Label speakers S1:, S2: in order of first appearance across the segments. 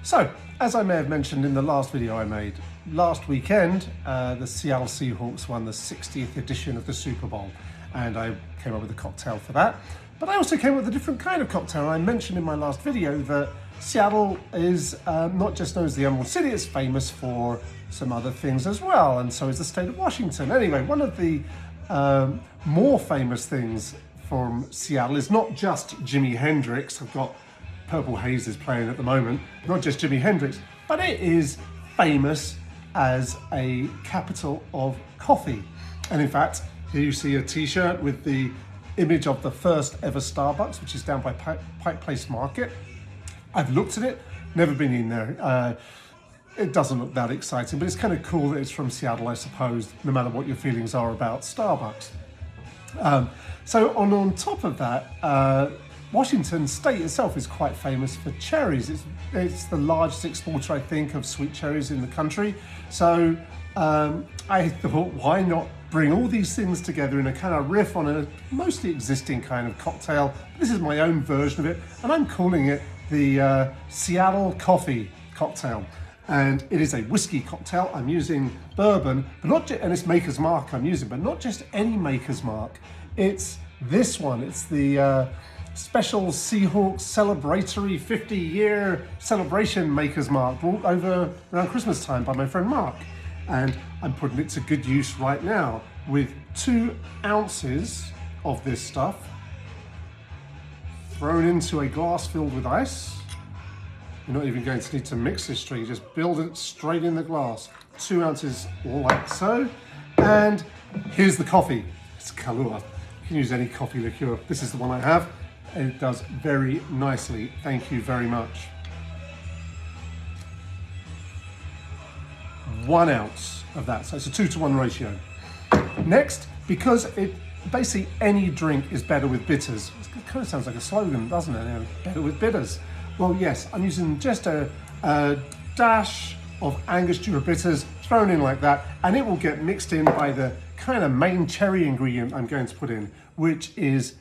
S1: So, as I may have mentioned in the last video I made, last weekend, the Seattle Seahawks won the 60th edition of the Super Bowl, and I came up with a cocktail for that. But I also came up with a different kind of cocktail. I mentioned in my last video that Seattle is not just known as the Emerald City, it's famous for some other things as well, and so is the state of Washington. Anyway, one of the more famous things from Seattle is not just Jimi Hendrix. I've got Purple Haze is playing at the moment, not just Jimi Hendrix, but it is famous as a capital of coffee. And in fact, here you see a t-shirt with the image of the first ever Starbucks, which is down by Pike Place Market. I've looked at it, never been in there. It doesn't look that exciting, but it's kind of cool that it's from Seattle, I suppose, no matter what your feelings are about Starbucks. So on top of that, Washington state itself is quite famous for cherries. It's the largest exporter, I think, of sweet cherries in the country. So I thought, why not bring all these things together in a kind of riff on a mostly existing kind of cocktail. This is my own version of it, and I'm calling it the Seattle Coffee Cocktail. And it is a whiskey cocktail. I'm using bourbon, but and it's Maker's Mark I'm using, but not just any Maker's Mark. It's this one. It's the special Seahawks celebratory 50-year celebration Maker's Mark, brought over around Christmas time by my friend Mark. And I'm putting it to good use right now with 2 ounces of this stuff thrown into a glass filled with ice. You're not even going to need to mix this drink, you just build it straight in the glass. 2 ounces like so. And here's the coffee. It's Kahlua. You can use any coffee liqueur. This is the one I have, and it does very nicely. Thank you very much. 1 ounce of that, so it's a 2-to-1 ratio. Next, because basically any drink is better with bitters. It kind of sounds like a slogan, doesn't it? Better with bitters. Well, yes, I'm using just a dash of Angostura bitters thrown in like that, and it will get mixed in by the kind of main cherry ingredient I'm going to put in, which is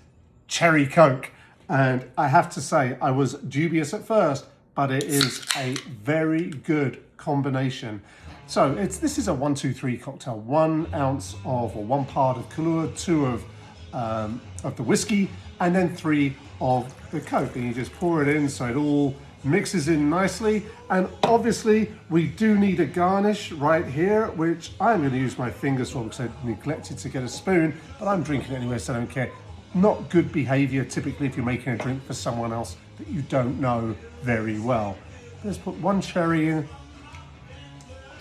S1: cherry Coke. And I have to say, I was dubious at first, but it is a very good combination. So this is a 1-2-3 cocktail. 1 ounce of, or 1 part of Kahlua, 2 of the whiskey, and then 3 of the Coke. And you just pour it in so it all mixes in nicely. And obviously we do need a garnish right here, which I'm going to use my fingers for because I neglected to get a spoon, but I'm drinking it anyway, so I don't care. Not good behavior typically if you're making a drink for someone else that you don't know very well. Let's put 1 cherry in,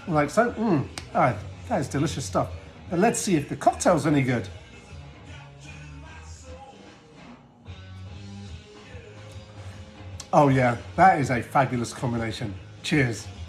S1: like so. That is delicious stuff. But let's see if the cocktail's any good. Oh yeah, that is a fabulous combination. Cheers.